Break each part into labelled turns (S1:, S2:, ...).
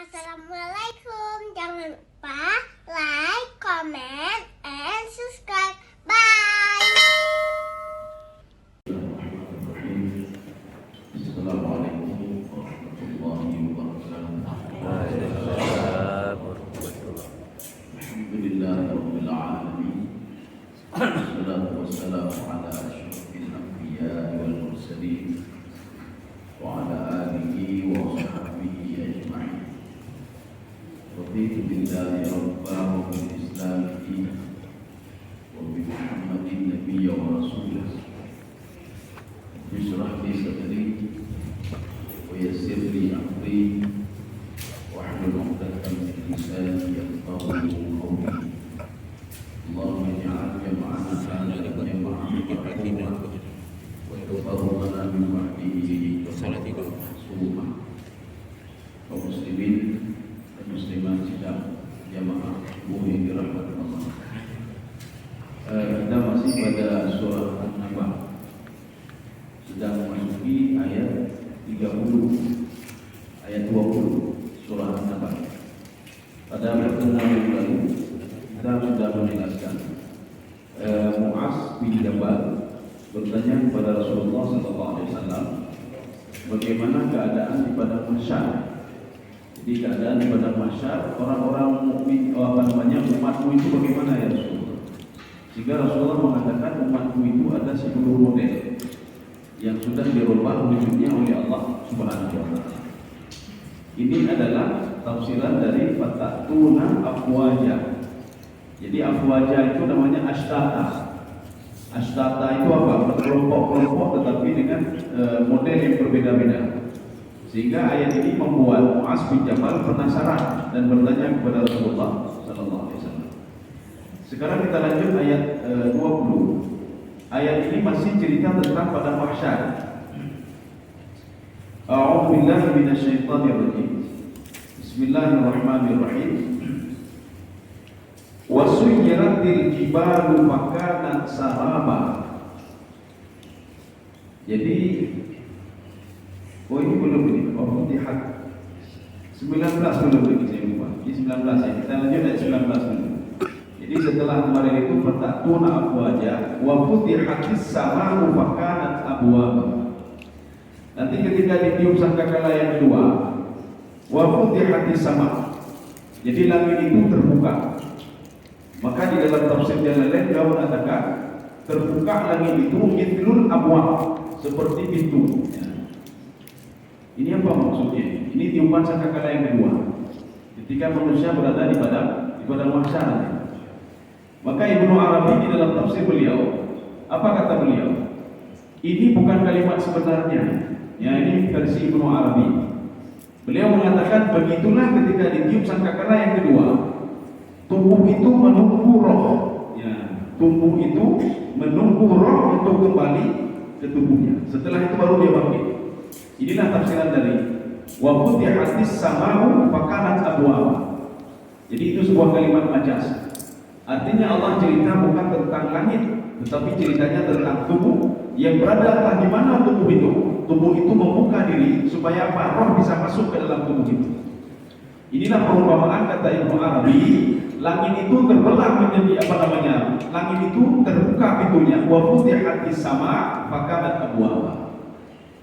S1: Assalamualaikum. Jangan lupa like, comment, and subscribe. Bye.
S2: Assalamualaikum warahmatullahi wabarakatuh. Alhamdulillahirabbil alamin. Wassalatu wassalamu ala asyrofil anbiya'i wal mursalin wa ala alihi wa sahbihi ajma'in. Raditu billahi rabban wa bil islami dinan wa bi Muhammadin nabiyyan wa rasulah. Bishrah li sadri wa yassir li amri wahlul 'uqdatam min lisani yafqahu qawli. Allahumma ij'al jam'ana hadha jam'an marhuman wa tafarraqana min ba'dihi ma'suma. Kaum muslimin dan muslimat sidang jamaah yang dirahmati Allah. Kita masih pada surah An-Naba, sedang memasuki ayat 30, ayat 20 surah An-Naba. Pada pertemuan yang lalu kita sudah menjelaskan Mu'az bin Jabal bertanya kepada Rasulullah SAW bagaimana keadaan di padang mahsyar. Jadi keadaan di padang mahsyar orang-orang mukmin, umatmu itu bagaimana ya Rasulullah? Sehingga Rasulullah mengatakan umatmu itu ada 10 model yang sudah dirubah wujudnya oleh Allah Subhanahu wa taala. Ini adalah tafsiran dari fatatuna afwaja. Jadi afwaja itu namanya ashtata. Ashtata itu apa? Berkelompok-kelompok tetapi dengan model yang berbeda-beda. Sehingga ayat ini membuat Mu'az bin Jabal penasaran dan bertanya kepada Rasulullah sallallahu alaihi wasallam. Sekarang kita lanjut ayat 20. Ayat ini masih cerita tentang padang mahsyar. A'udzu billahi minasyaitonir rajim. Bismillahirrahmanirrahim. Wa suyyiratil jibalu fakanat saraba. Jadi ini belum ini. Futihat 19 belum ini saya lupa. Ini 19 ya. Kita lanjut ayat 19 dulu. Jadi setelah kemarin itu fatatuna afwaja wa futihatis sama'u fakanat abwaba. Nanti ketika ditiup sangkakala yang kedua, wa futihatis sama'. Jadi langit itu terbuka. Maka di dalam tafsir yang lain dia mengatakan terbuka langit itu mithlul abwab, seperti pintu. Ya. Ini apa maksudnya? Ini tiupan sangkakala yang kedua. Ketika manusia berada di padang mahsyar. Maka Ibnu Arabi di dalam tafsir beliau, apa kata beliau? Ini bukan kalimat sebenarnya. Ya, ini versi Ibnu Arabi. Beliau mengatakan begitulah ketika ditiup sangkakala yang kedua, tubuh itu menunggu roh. Ya, tubuh itu menunggu roh untuk kembali ke tubuhnya. Setelah itu baru dia bangkit. Inilah tafsiran dari wa futihatis sama'u fakanat abwaba. Jadi itu sebuah kalimat majaz. Artinya Allah cerita bukan tentang langit, tetapi ceritanya tentang tubuh yang berada di mana tubuh itu. Tubuh itu membuka diri supaya apa? Roh bisa masuk ke dalam tubuh itu. Inilah perumpamaan kata Ibnu Arabi, langit itu terbelah menjadi apa namanya? Langit itu terbuka pintunya, wa futihatis sama' fakanat abwaba.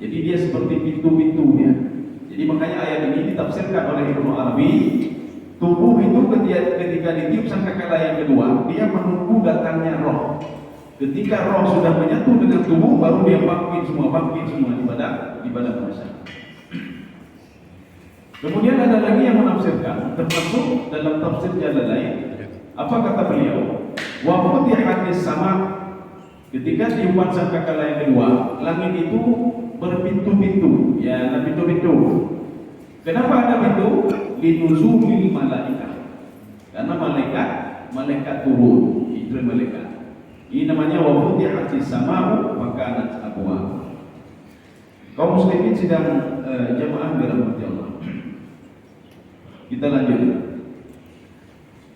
S2: Jadi dia seperti pintu-pintunya. Jadi makanya ayat ini ditafsirkan oleh Ibnu Arabi, tubuh itu ketika ditiup sangkakala yang kedua, dia menunggu datangnya roh. Ketika roh sudah menyatu dengan tubuh, baru dia bangkit semua di badan mahsyar. Kemudian ada lagi yang menafsirkan, termasuk dalam tafsir Jalalain. Apa kata beliau? Wa futihatis sama'. Ketika tiupan sangkakala yang kedua, langit itu berpintu-pintu, ya, ada pintu-pintu. Kenapa ada pintu? Linuzulil malaikat. Karena malaikat turun, itu malaikat. Ini namanya wa futihatis sama'u fakanat abwaba. Kaum muslimin sedang jamaah dirahmati Allah. Kita lanjut.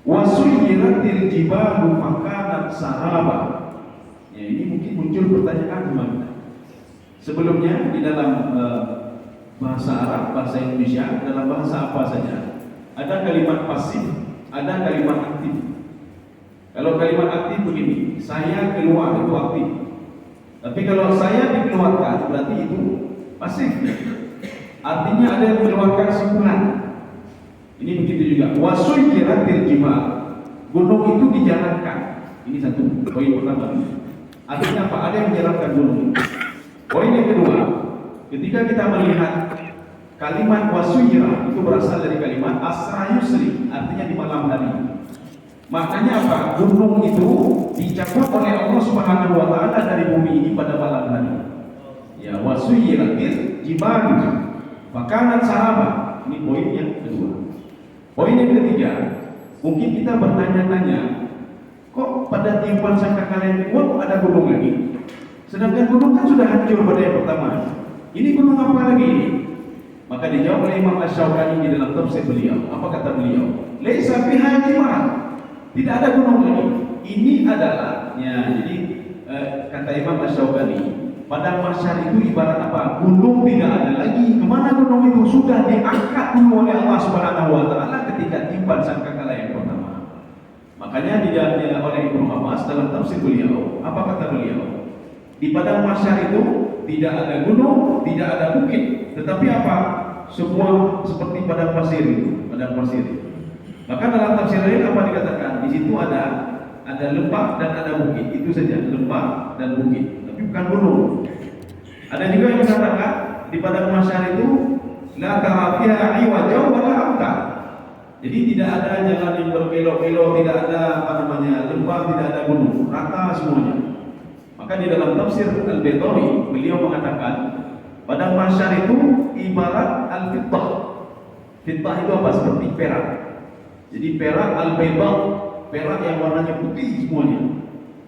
S2: Wa suyyiratil jibalu fakanat saraba. Ya, ini mungkin muncul pertanyaan teman kita. Sebelumnya di dalam bahasa Arab, bahasa Indonesia, dalam bahasa apa saja Ada kalimat pasif, ada kalimat aktif. Kalau kalimat aktif begini, saya keluar itu aktif. Tapi kalau saya dikeluarkan berarti itu pasif. Artinya ada yang mengeluarkan simpulan. Ini begitu juga. Wasuyiratil jibal. Gunung itu dijalankan. Ini satu poin pertama. Artinya apa? Ada yang menjalankan gunung. Poin yang kedua, ketika kita melihat kalimat wasuyira itu berasal dari kalimat asra yusri, artinya di malam hari. Maknanya apa? Gunung itu dicabut oleh Allah Subhanahu wa taala dari bumi ini pada malam hari. Ya, wasuyiratil jibal. Makanan saraba. Ini poin yang kedua. Poin yang ketiga, mungkin kita bertanya-tanya, kok pada tiupan sangkakala yang kedua kok ada gunung lagi? Sedangkan gunung kan sudah hancur pada yang pertama. Ini gunung apa lagi ini? Maka dijawab oleh Imam Asy-Syaukani di dalam tafsir beliau. Apa kata beliau? Laisa fiha jibal. Tidak ada gunung lagi. Ini adalah, ya, jadi kata Imam Asy-Syaukani, padang mahsyar itu ibarat apa? Gunung tidak ada lagi. Kemana gunung itu? Sudah diangkat dulu oleh Allah Subhanahu wa taala ketika tiupan sangkakala yang pertama. Makanya dijawab oleh Ibnu Abbas dalam tafsir beliau. Apa kata beliau? Di padang mahsyar itu tidak ada gunung, tidak ada bukit, tetapi apa? Semua seperti padang pasir itu, padang pasir. Maka dalam tafsir lain apa dikatakan? Di situ ada lembah dan ada bukit. Itu saja, lembah dan bukit. Bukan gunung. Ada juga yang mengatakan di padang mahsyar itu la tara fiha iwaja wala amta. Jadi tidak ada jalan yang berbelok-belok, tidak ada lembah, tidak ada gunung, rata semuanya. Maka di dalam tafsir Al-Baitawi beliau mengatakan padang mahsyar itu ibarat al-fitah. Fitah itu apa? Seperti perak. Jadi perak al-baydah, perak yang warnanya putih semuanya.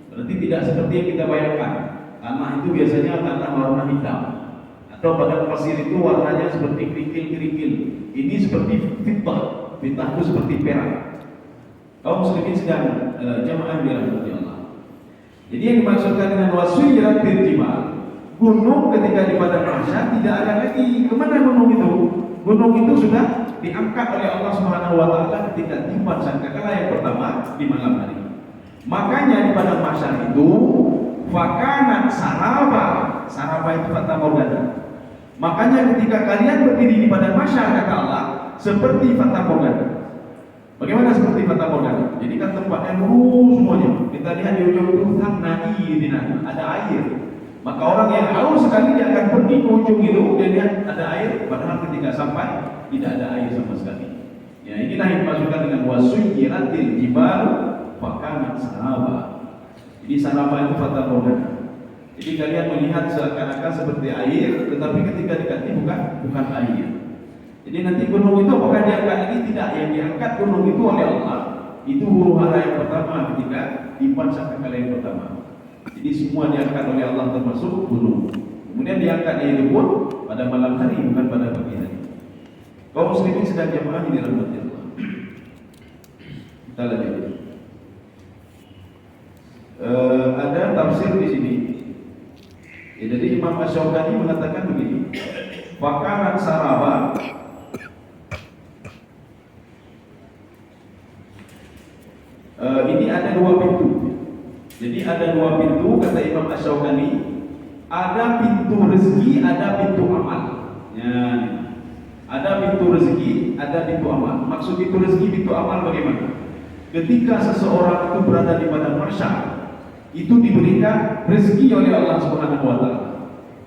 S2: Berarti tidak seperti yang kita bayangkan. Tanah itu biasanya tanah warna hitam, atau padang pasir itu warnanya seperti kerikil-kerikil. Ini seperti fitah. Fitah itu seperti perak. Kaum muslimin sedang jamaah dirahmati Allah. Jadi yang dimaksudkan dengan wasuyiratil jibal, gunung ketika di padang mahsyar tidak ada lagi. Kemana gunung itu? Gunung itu sudah diangkat oleh Allah Subhanahu wa taala ketika tiupan sangkakala yang pertama di malam hari. Makanya di padang mahsyar itu fakanat saraba. Saraba itu fata morgana. Makanya ketika kalian berdiri di padang mahsyar, kata Allah, seperti fata morgana. Bagaimana seperti fata morgana? Jadi kan tempatnya lurus semuanya. Kita lihat di ujung itu ada air. Maka orang yang haus sekali dia akan pergi ke ujung itu, dia lihat ada air, padahal ketika sampai tidak ada air sama sekali. Ya, inilah yang dimaksudkan dengan wasuyiratil jibal fakanat saraba. Jadi saraba itu fata morgana. Jadi kalian melihat seakan-akan seperti air, tetapi ketika dekati bukan air. Jadi nanti gunung itu apakah diangkat lagi? Tidak. Yang diangkat gunung itu oleh Allah itu huru hara yang pertama ketika tiupan sangkakala yang pertama. Jadi semua diangkat oleh Allah termasuk gunung. Kemudian diangkatnya itu pun pada malam hari, bukan pada pagi hari. Kaum muslimin sedang jamaah ini dirahmati Allah. Kita lanjut. Ada tafsir di sini. Ya, jadi Imam Asy-Syaukani mengatakan begini. Fakanat saraba. Ini ada dua pintu. Jadi ada dua pintu kata Imam Asy-Syaukani. Ada pintu rezeki, ada pintu amal. Ya. Ada pintu rezeki, ada pintu amal. Maksud pintu rezeki, pintu amal bagaimana? Ketika seseorang itu berada di padang mahsyar, itu diberikan rezeki oleh Allah Subhanahu wa taala.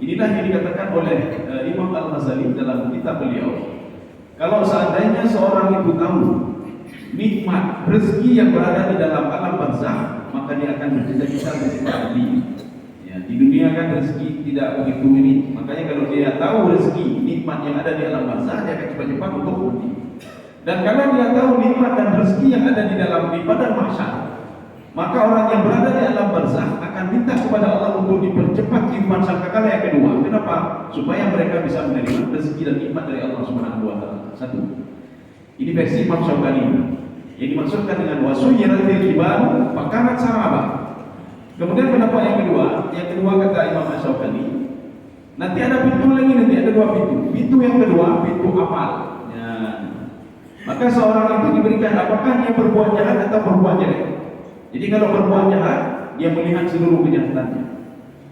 S2: Inilah yang dikatakan oleh Imam Al-Ghazali dalam kitab beliau. Kalau seandainya seorang itu tahu nikmat rezeki yang berada di dalam alam barzakh, maka dia akan bercita-cita menjadi ahli. Ya, di dunia kan rezeki tidak begitu ini. Makanya kalau dia tahu rezeki nikmat yang ada di alam barzakh, dia akan cepat-cepat untuk mati. Dan kalau dia tahu nikmat dan rezeki yang ada di padang mahsyar, maka orang yang berada di alam barzakh akan minta kepada Allah untuk dipercepat tiupan sangkakala yang kedua. Kenapa? Supaya mereka bisa menerima rezeki dan nikmat dari Allah Subhanahu wa taala. Satu. Ini versi Imam Syaukani. Yang dimaksudkan dengan wasuyiratil jibal fakanat saraba. Kemudian pendapat yang kedua kata Imam Asy-Syaukani, nanti ada pintu lagi, nanti ada dua pintu. Pintu yang kedua, pintu amal. Ya. Maka seorang itu diberikan apakah dia berbuat jahat atau berbuat jelek. Jadi kalau berbuat jahat, dia melihat seluruh kejahatannya.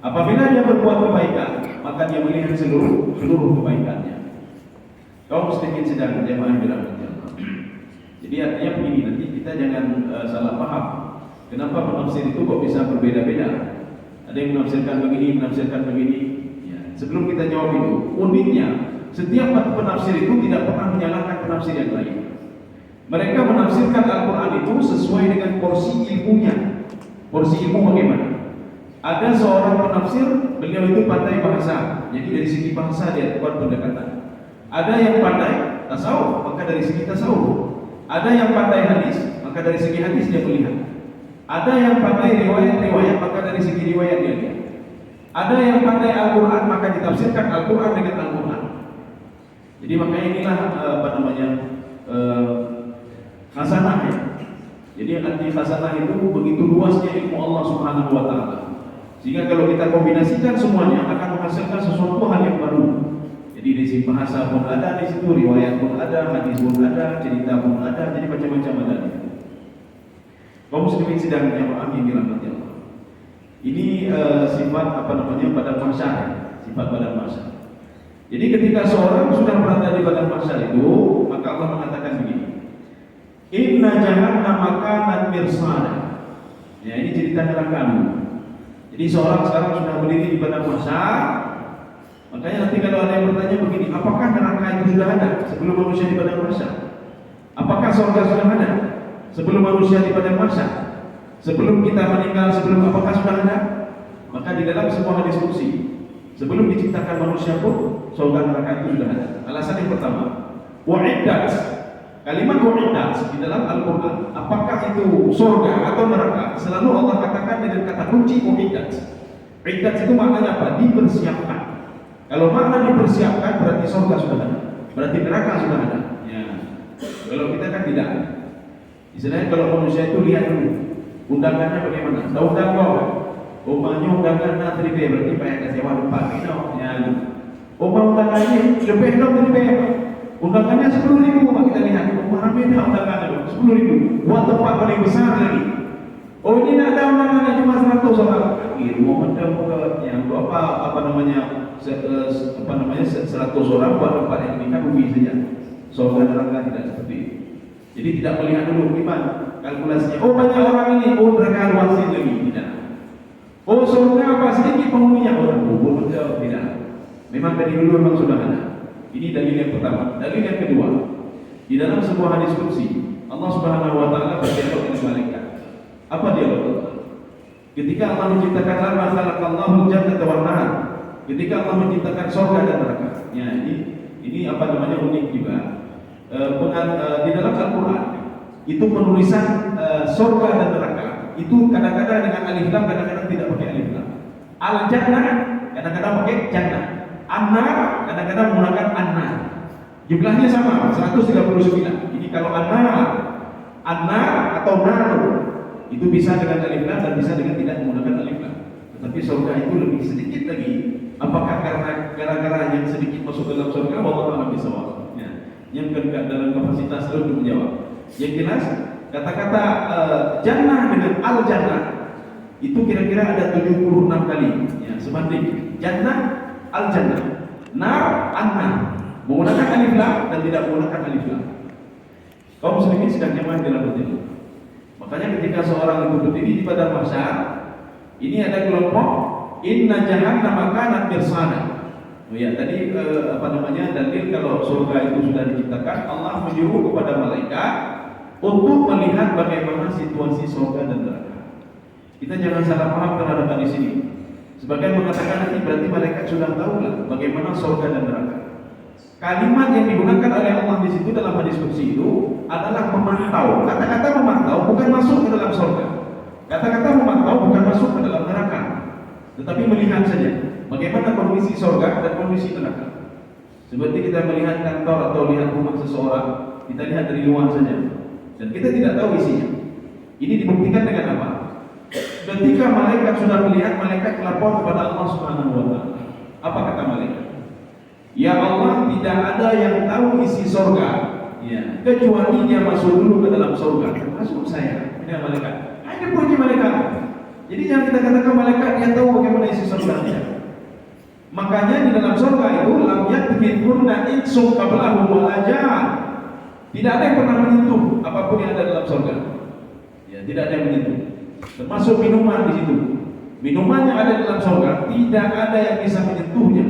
S2: Apabila dia berbuat kebaikan, maka dia melihat seluruh kebaikannya. Kaum muslimin sedang jamaah dirahmati Allah. Jadi artinya begini, nanti kita jangan salah paham. Kenapa penafsir itu kok bisa berbeda-beda? Ada yang menafsirkan begini. Ya, sebelum kita jawab itu, uniknya setiap penafsir itu tidak pernah menyalahkan penafsir yang lain. Mereka menafsirkan Al-Quran itu sesuai dengan porsi ilmunya. Porsi ilmu bagaimana? Ada seorang penafsir, beliau itu pandai bahasa. Jadi dari segi bahasa dia buat pendekatan. Ada yang pandai tasawuf, maka dari segi tasawuf. Ada yang pandai hadis, maka dari segi hadis dia melihat. Ada yang pandai riwayat, maka dari segi riwayat dia lihat. Ada yang pandai Al-Quran, maka ditafsirkan Al-Quran dengan Al-Quran. Jadi makanya inilah khasanah ya. Jadi arti khasanah itu begitu luasnya ilmu Allah Subhanahu wa taala. Sehingga kalau kita kombinasikan semuanya akan menghasilkan sesuatu hal yang baru. Jadi di sini bahasa pun ada di situ, riwayat pun ada, hadis pun ada, cerita pun ada, jadi macam-macam ada di situ. Kaum muslimin sidang jamaah yang dirahmati Allah. Ini sifat pada mahsyar, sifat pada mahsyar. Jadi ketika seorang sudah berada di padang mahsyar itu, maka Allah mengatakan begini. Inna jahannama kanat mirsada. Ya, ini cerita neraka. Jadi seorang sekarang sudah berdiri di padang mahsyar. Makanya nanti kalau ada yang bertanya begini, apakah neraka itu sudah ada sebelum manusia di padang mahsyar? Apakah surga sudah ada sebelum manusia di padang mahsyar? Sebelum kita meninggal, apakah sudah ada? Maka di dalam sebuah diskusi, sebelum diciptakan manusia pun surga neraka itu sudah ada. Alasan yang pertama, wa'iddat. Kalimat wa'iddat di dalam Al-Quran, apakah itu surga atau neraka? Selalu Allah katakan dengan kata kunci wa'iddat. Iddat itu maknanya apa? Dipersiapkan. Kalau makna dipersiapkan berarti surga sudah ada, berarti neraka sudah ada. Ya. Kalau kita kan tidak. Istilahnya kalau manusia itu lihat dulu undangannya bagaimana. Tahu undang kau? Umpamanya undangan natri B berarti payah sewa lupa. Ya. Undangannya lebih dari undangannya 10.000 Pak, kita lihat. Ramai undangannya 10.000. Buat tempat paling besar lagi. Oh ini tidak ada undangannya cuma 100 orang. Mau yang 100 orang buat tempat yang ini kan rugi saja. Surga neraka tidak seperti itu. Jadi tidak melihat dulu gimana kalkulasinya. Oh banyak orang ini, oh neraka luasin lagi, tidak. Oh surga apa sedikit penghuninya, orang kubur betul, tidak. Memang dari dulu memang sudah ada. Ini dalil yang pertama. Dalil yang kedua, di dalam sebuah diskusi Allah Subhanahu wa taala berdialog dengan malaikat. Apa dialog? Ketika Allah menciptakan lama khalaqallahu al-jannata wan nar. Ketika Allah menciptakan surga dan neraka. Ya, ini unik juga. Di dalam Al-Qur'an itu penulisan surga dan neraka itu kadang-kadang dengan alif lam, kadang-kadang tidak pakai alif lam. Al-jannah kadang-kadang pakai jannah. An-nar kadang-kadang menggunakan an-nar. Jumlahnya sama 139. Jadi kalau an-nar atau nar itu bisa dengan alif lam dan bisa dengan tidak menggunakan alif lam. Tetapi surga itu lebih sedikit lagi. Apakah karena gara-gara yang sedikit masuk dalam surga? Wallahu a'lam bishawab. Ya. Yang kedua dalam kapasitas untuk menjawab. Yang jelas kata-kata jannah dengan al-jannah itu kira-kira ada 76 kali. Ya, sebanding jannah al-jannah, nar an-nar. Menggunakan alif lam dan tidak menggunakan alif lam. Kaum muslimin sedang nyaman dalam hati. Makanya ketika seorang itu berdiri di padang mahsyar, ini ada kelompok inna jahannama kanat mirsada. Oh ya, tadi dalil kalau surga itu sudah diciptakan, Allah menyuruh kepada malaikat untuk melihat bagaimana situasi surga dan neraka. Kita jangan salah paham terhadap hadis ini. Sebagian mengatakan nanti berarti malaikat sudah tahu lah bagaimana surga dan neraka. Kalimat yang digunakan oleh Allah di situ dalam hadis qudsi itu adalah memantau. Kata-kata memantau bukan masuk ke dalam surga. Kata-kata memantau bukan masuk ke dalam neraka. Tetapi melihat saja bagaimana kondisi surga dan kondisi neraka. Seperti kita melihat kantor atau lihat rumah seseorang, kita lihat dari luar saja dan kita tidak tahu isinya. Ini dibuktikan dengan apa? Ketika malaikat sudah melihat, malaikat melapor kepada Allah Subhanahu wa taala. Apa kata malaikat? Ya Allah, tidak ada yang tahu isi surga. ya, kecuali dia masuk dulu ke dalam surga. Masuk saya, ini malaikat. Ada punya malaikat. Jadi jangan kita katakan malaikat dia tahu bagaimana isi surganya. Makanya di dalam surga itu lam yatmithunna insun qablahum wala jan. Tidak ada yang pernah menyentuh apapun yang ada dalam surga. Ya, tidak ada yang menyentuh. Termasuk minuman di situ. Minuman yang ada dalam surga tidak ada yang bisa menyentuhnya.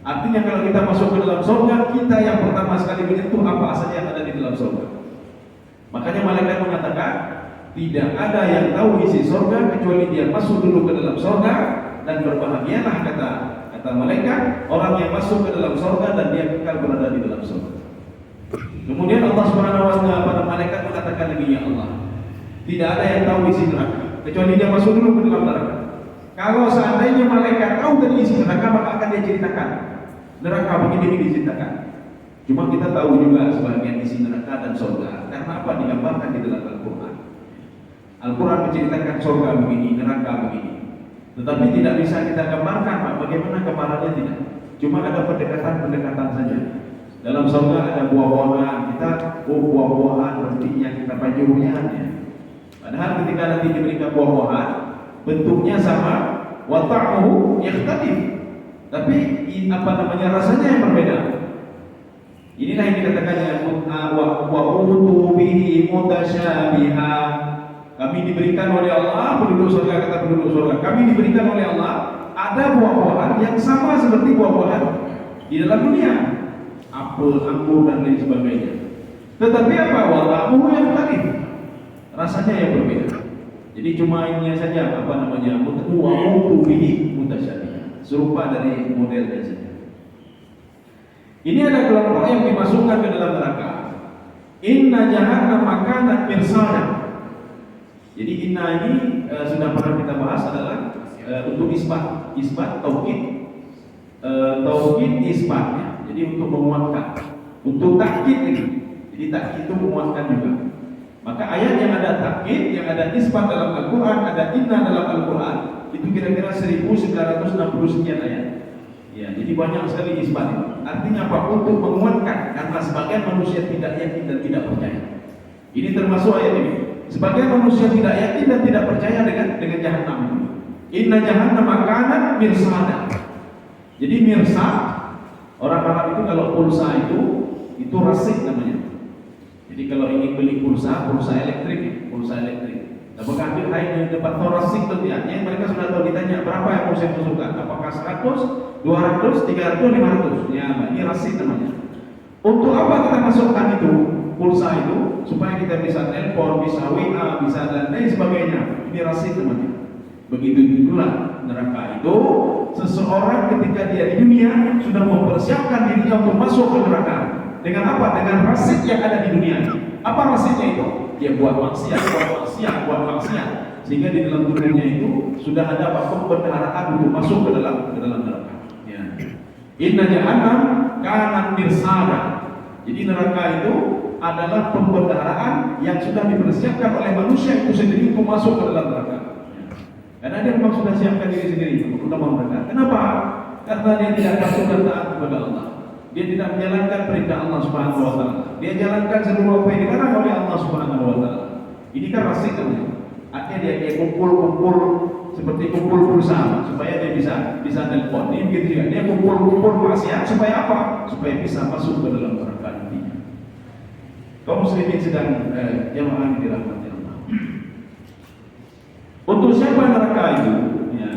S2: Artinya kalau kita masuk ke dalam surga, kita yang pertama sekali menyentuh apa saja yang ada di dalam surga. Makanya malaikat mengatakan tidak ada yang tahu isi surga kecuali dia masuk dulu ke dalam surga, dan berbahagialah kata malaikat orang yang masuk ke dalam surga dan dia kekal berada di dalam surga. Kemudian Allah Subhanahu wa taala pada malaikat mengatakan lagi, ya Allah, tidak ada yang tahu isi neraka kecuali dia masuk dulu ke dalam neraka. Kalau seandainya malaikat tahu dari isi neraka, maka akan dia ceritakan neraka begini diceritakan. Cuma kita tahu juga sebagian isi neraka dan surga karena apa? Digambarkan di dalam Al-Quran. Al-Quran menceritakan surga begini, neraka begini. Tetapi tidak bisa kita gambarkan, Pak. Bagaimana gambarannya tidak? Cuma ada pendekatan saja. Dalam surga ada buah-buahan, kita buah-buahan seperti yang kita pajunya. Padahal ketika nanti diberikan buah-buahan, bentuknya sama, wa ta'muhu yakhtalif. Tapi rasanya yang berbeda. Inilah yang dikatakan wa utu bihi mutasyabiha. Kami diberikan oleh Allah, penduduk surga kata penduduk surga, kami diberikan oleh Allah ada buah-buahan yang sama seperti buah-buahan di dalam dunia, apel, anggur dan lain sebagainya. Tetapi apa? Wa ta'muhu yakhtalif. Rasanya yang berbeda. Jadi cuma ini saja wa utu bihi mutasyabiha. Serupa dari modelnya saja. Ini ada kelompok yang dimasukkan ke dalam neraka. Inna jahannama kanat mirsada. Jadi inna ini sudah pernah kita bahas adalah untuk isbat tauhid isbatnya. Jadi untuk menguatkan, untuk takkid ini. Jadi takkid itu menguatkan juga. Maka ayat yang ada takkid, yang ada isbat dalam Al-Quran, ada inna dalam Al-Quran, itu kira-kira 1960 sekian ayat. Ya, jadi banyak sekali isbat itu. Artinya apa? Untuk menguatkan, karena sebagian manusia tidak yakin dan tidak percaya. Ini termasuk ayat ini. Sebagian manusia tidak yakin dan tidak percaya dengan jahannam itu. Inna jahannam kanat mirsada. Jadi mirsad, orang Arab itu kalau pulsa itu rasid namanya. Jadi kalau ingin beli pulsa elektrik. Apakah ambil yang dapat rasik itu tiapnya, mereka sudah tahu ditanya berapa yang mau saya masukkan, apakah 100, 200, 300, 500. Ya, ini rasik namanya. Untuk apa kita masukkan itu pulsa itu? Supaya kita bisa telepon, bisa WA, bisa dan lain sebagainya. Ini rasik namanya. Begitu itulah neraka itu. Seseorang ketika dia di dunia sudah mempersiapkan dirinya untuk masuk ke neraka. Dengan apa? Dengan rasid yang ada di dunia. Apa rasidnya itu? Dia buat maksiat. Sehingga di dalam tubuhnya itu sudah ada pembendaharaan untuk masuk ke dalam neraka. Ya. Inna jahannam kanat mirsada. Jadi neraka itu adalah pembendaharaan yang sudah dipersiapkan oleh manusia itu sendiri untuk masuk ke dalam neraka. Ya. Karena dia memang sudah siapkan diri sendiri untuk neraka. Kenapa? Karena dia tidak patuh dan taat kepada Allah. Dia tidak menjalankan perintah Allah Subhanahu wa taala. Dia jalankan seluruh apa yang dilarang oleh Allah Subhanahu wa taala. Ini kan rasid namanya. Artinya dia kumpul seperti kumpul pulsa supaya dia bisa telepon. Ini begitu juga. Dia kumpul maksiat supaya apa? Supaya bisa masuk ke dalam neraka nantinya. Kaum muslimin sedang jamaah dirahmati Allah. Untuk siapa neraka itu? Ya.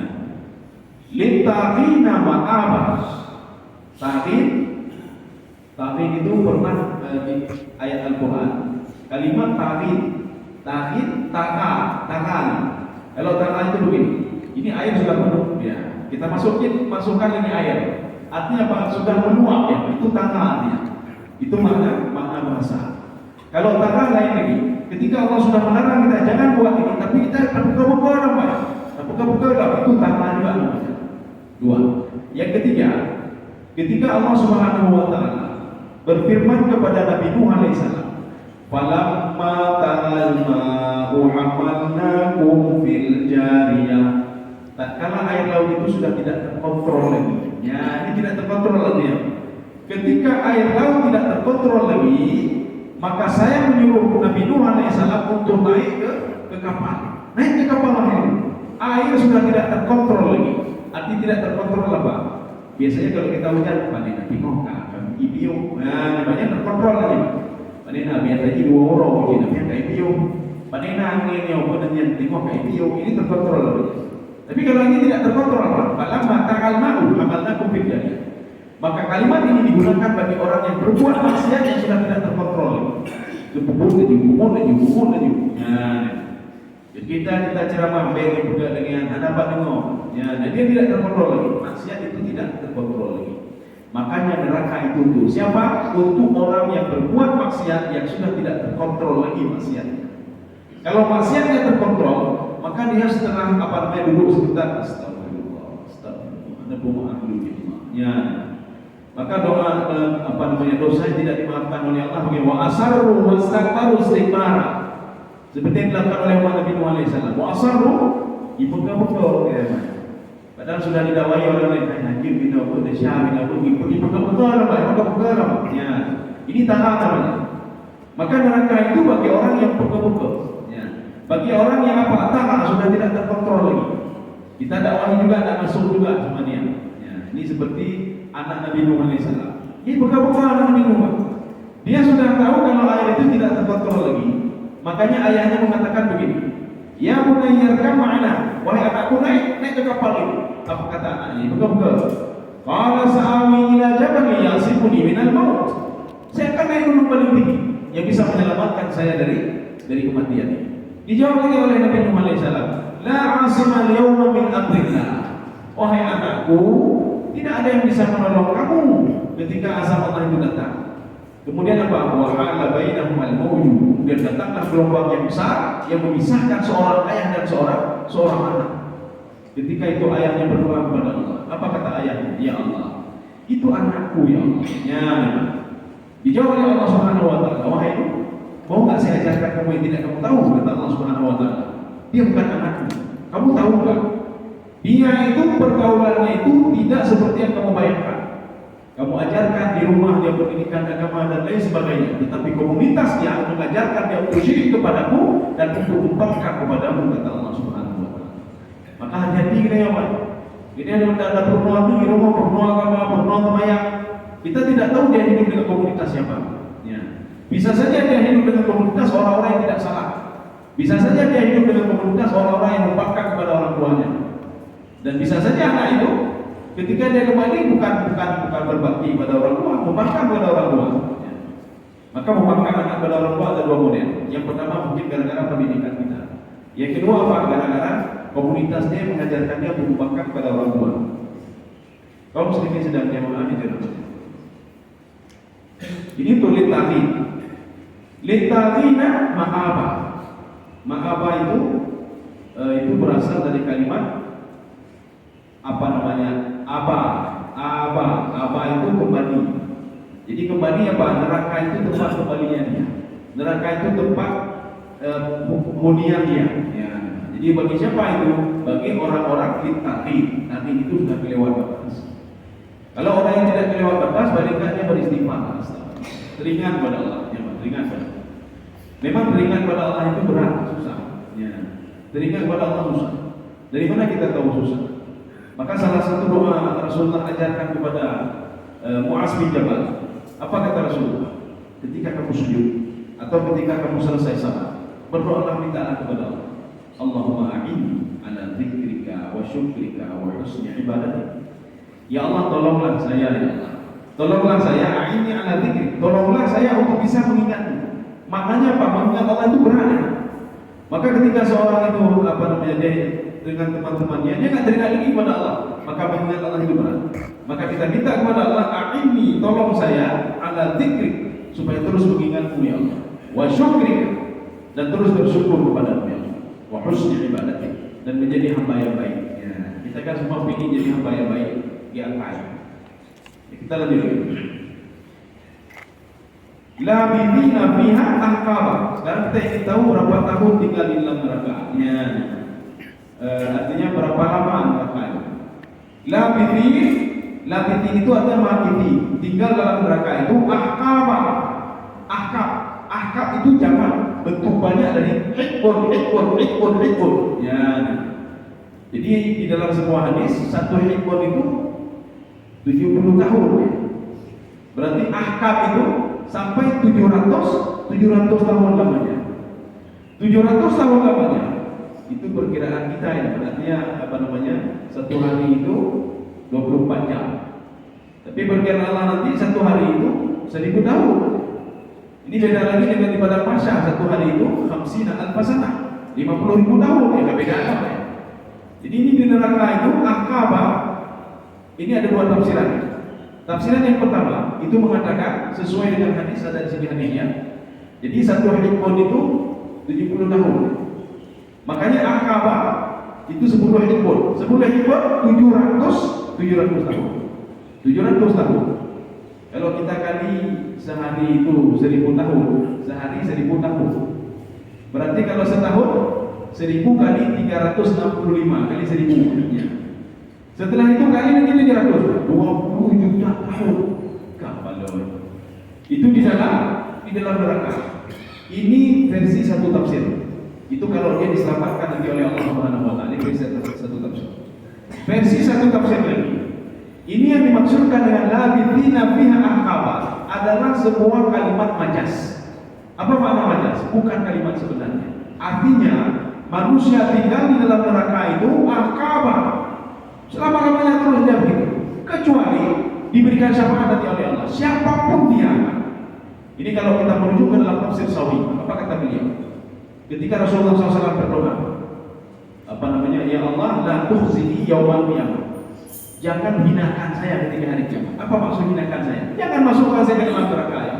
S2: Litaghina ma'abas. Ta'ghid itu pernah di ayat Al-Quran. Kalimat ta'ghid, ta'al. Kalau ta'al itu begini. Ini air sudah penuh ya. Kita masukkan ini air. Artinya apa? Sudah meluap ya. Itu ta'al artinya. Itu makna bahasa. Kalau ta'al lain lagi. Ketika Allah sudah melarang kita jangan buat ini, tapi kita terbuka-buka namanya. Terbuka-buka itu ta'al juga namanya. Dua. Yang ketiga, ketika Allah Subhanahu wa taala berfirman kepada Nabi Nuh alaihissalam, "Falamma ta'al ma'u hamalnakum fil jariyah." Tatkala air laut itu sudah tidak terkontrol lagi. Ya, ini tidak terkontrol lagi ya. Ketika air laut tidak terkontrol lagi, Maka saya menyuruh Nabi Nuh alaihissalam untuk naik ke kapal. Naik ke kapal wahai Nuh. Air sudah tidak terkontrol lagi. Arti tidak terkontrol apa? Biasanya kalau kita hujan, panen Nabi Nuh kan ibiung. Nah, namanya terkontrol lagi. Panen Nabi tadi 2 orang mungkin Nabi kayak ibiung. Panen angin yang yang tengok kayak ibiung. Ini terkontrol lagi. Tapi kalau ini tidak terkontrol, falamma ta'al ma'u hamalnakum fil jannah. Maka kalimat ini digunakan bagi orang yang berbuat maksiat yang sudah tidak terkontrol. Kebubur lagi. Nah, kita ceramah baik juga dengan hadapan dengar. Ya, dan dia tidak terkontrol lagi. Maksiat itu tidak terkontrol lagi. Makanya neraka itu untuk siapa? Untuk orang yang berbuat maksiat yang sudah tidak terkontrol lagi maksiatnya. Kalau maksiatnya terkontrol, maka dia setelah duduk sebentar, astagfirullah. Ada pemaaf dulu ya. Maka doa dosa yang tidak dimaafkan oleh Allah bagi wa asarru wastakbaru istikbara. Seperti yang dilakukan oleh Nabi Nuh alaihissalam. Wa asarru ibu-ibu ya. Padahal sudah didawai oleh hakim bin Abu Syah bin Abu ibu-ibu ya. Ini taat namanya. Maka neraka itu bagi orang yang peka-peka. Ya. Bagi orang yang taat sudah tidak terkontrol lagi. Kita dakwahi juga tidak masuk juga sama dia. Ya. Ini seperti anak Nabi Nuh alaihissalam. Ini bekas-bekas anak Nabi Nuh. Dia sudah tahu kalau air itu tidak terkontrol lagi. Makanya ayahnya mengatakan begini, ya bunayyarkam ma'ana, wahai anakku naik ke kapal ini. Apa kata anaknya? Bekas-bekas. Qala sa'awi ila jabali yasifuni minal maut. Saya akan naik gunung paling tinggi yang bisa menyelamatkan saya dari kematian ini. Dijawab lagi oleh Nabi Nuh alaihissalam, la 'asima al-yawma min amrillah. Wahai anakku, tidak ada yang bisa menolong kamu ketika azab Allah itu datang. Kemudian apa? Wa hala bainahum al-mawju. Kemudian datanglah gelombang yang besar yang memisahkan seorang ayah dan seorang anak. Ketika itu ayahnya berdoa kepada Allah. Apa kata ayahnya? Ya Allah, itu anakku ya Allah. Ya. Dijawab oleh Allah Subhanahu wa taala, wahai Nuh, mau enggak saya ajarkan kamu yang tidak kamu tahu? Kata Allah Subhanahu wa taala. Dia bukan anakku. Kamu tahu enggak? Dia itu pergaulannya itu tidak seperti yang kamu bayangkan. Kamu ajarkan di rumah dia pendidikan agama dan lain sebagainya, tetapi komunitas yang mengajarkan dia untuk syirik kepadamu dan untuk membangkang kepadamu, kata Allah Subhanahu wa taala. Maka hati-hati kita ya Pak. Ini ada permohonan di rumah, permohonan agama, permohonan temayang. Kita tidak tahu dia hidup dengan komunitas siapa. Ya. Bisa saja dia hidup dengan komunitas orang-orang yang tidak salah. Bisa saja dia hidup dengan komunitas orang-orang yang membangkang kepada orang tuanya. Dan bisa saja anak itu ketika dia kembali bukan berbakti pada orang tua, membangkang kepada orang tua. Ya. Maka membangkang anak kepada orang tua ada 2 model. Yang pertama mungkin gara-gara pendidikan kita. Yang kedua apa? Gara-gara komunitas dia mengajarkan dia untuk membangkang kepada orang tua. Kaum muslimin sedang jamaah di dalam. Ini tuh litagina ma'aba. Ma'aba itu berasal dari kalimat Aba itu kembali. Jadi kembali apa? Neraka itu tempat kembalinya dia. Neraka itu tempat kemudian dia. Ya. Jadi bagi siapa itu? Bagi orang-orang litaqi. Nanti itu sudah kelewat batas. Kalau orang yang tidak kelewat batas, baliknya beristighfar. Teringat pada Allah. Ya, teringat pada Allah. Memang teringat pada Allah itu berat, susah. Ya. Teringat pada Allah susah. Dari mana kita tahu susah? Maka salah satu doa Rasulullah ajarkan kepada Mu'az bin Jabal. Apa kata Rasulullah? Ketika kamu sujud atau ketika kamu selesai salat, berdoalah mintalah kepada Allah. Allahumma a'inni ala dzikrika wa syukrika wa husni ibadatik. Ya Allah, tolonglah saya ya Allah. Tolonglah saya a'inni ala dzikrik. Tolonglah saya untuk bisa mengingatmu. Maknanya apa? Mengingat Allah itu berat. Maka ketika seorang itu dia dengan teman-temannya, dia nggak teringat lagi kepada Allah, maka mengingat Allah itu berat. Maka kita minta kepada Allah, a'inni, tolong saya ala dzikrik, supaya terus mengingatmu ya Allah, wa syukrik, dan terus bersyukur kepada-Mu ya Allah, wa husni ibadatik, dan menjadi hamba yang baik. Ya, kita kan semua ingin jadi hamba yang baik, yang baik. Ya, kita lanjut lagi. Labithina fiha ahqaba. Sekarang kita ingin tahu berapa tahun tinggal di dalam neraka. Ya. Artinya berapa lama neraka itu. Labithin itu artinya makiti, tinggal dalam neraka itu ahqaba. Ahqab Ahkab itu jamak, bentuk banyak dari hikbun. Ya. Jadi di dalam sebuah hadis satu hikbun itu 70 tahun. Berarti ahkab itu sampai 700 tahun lamanya. 700 tahun lamanya. Itu perkiraan kita ya, artinya satu hari itu 24 jam. Tapi perkiraan Allah nanti satu hari itu 1000 tahun. Ini beda lagi dengan di padang mahsyar, satu hari itu 50 alf sanah, 50.000 tahun ya, beda apa ya. Jadi ini di neraka itu Aqabah. Ini ada dua tafsiran. Tafsiran yang pertama itu mengatakan sesuai dengan hadis, ada di sini hadisnya. Jadi satu hikbun itu 70 tahun. Makanya Aqabah itu 10 hikbun. 10 hikbun 700 tahun. 700 tahun. Kalau kita kali sehari itu 1000 tahun, sehari 1000 tahun. Berarti kalau setahun 1000 kali 365 kali 1000 ya. Setelah itu kali lagi 700, 20 juta tahun. Kapal. Itu di dalam neraka. Ini versi satu tafsir. Itu kalau dia diselamatkan nanti oleh Allah Subhanahu wa taala. Ini versi satu tafsir. Versi satu tafsir lagi. Ini yang dimaksudkan dengan labithina fiha ahqaba adalah sebuah kalimat majas. Apa makna majas? Bukan kalimat sebenarnya. Artinya manusia tinggal di dalam neraka itu ahqaba selama-lamanya terus dia begitu, kecuali diberikan syafaat nanti oleh Allah siapapun dia. Ini kalau kita merujuk ke dalam tafsir Sawi, apa kata beliau? Ketika Rasulullah SAW berdoa, ya Allah, la tukhzini yaumal qiyamah. Jangan hinakan saya ketika hari kiamat. Apa maksud hinakan saya? Jangan masukkan saya ke dalam neraka ya.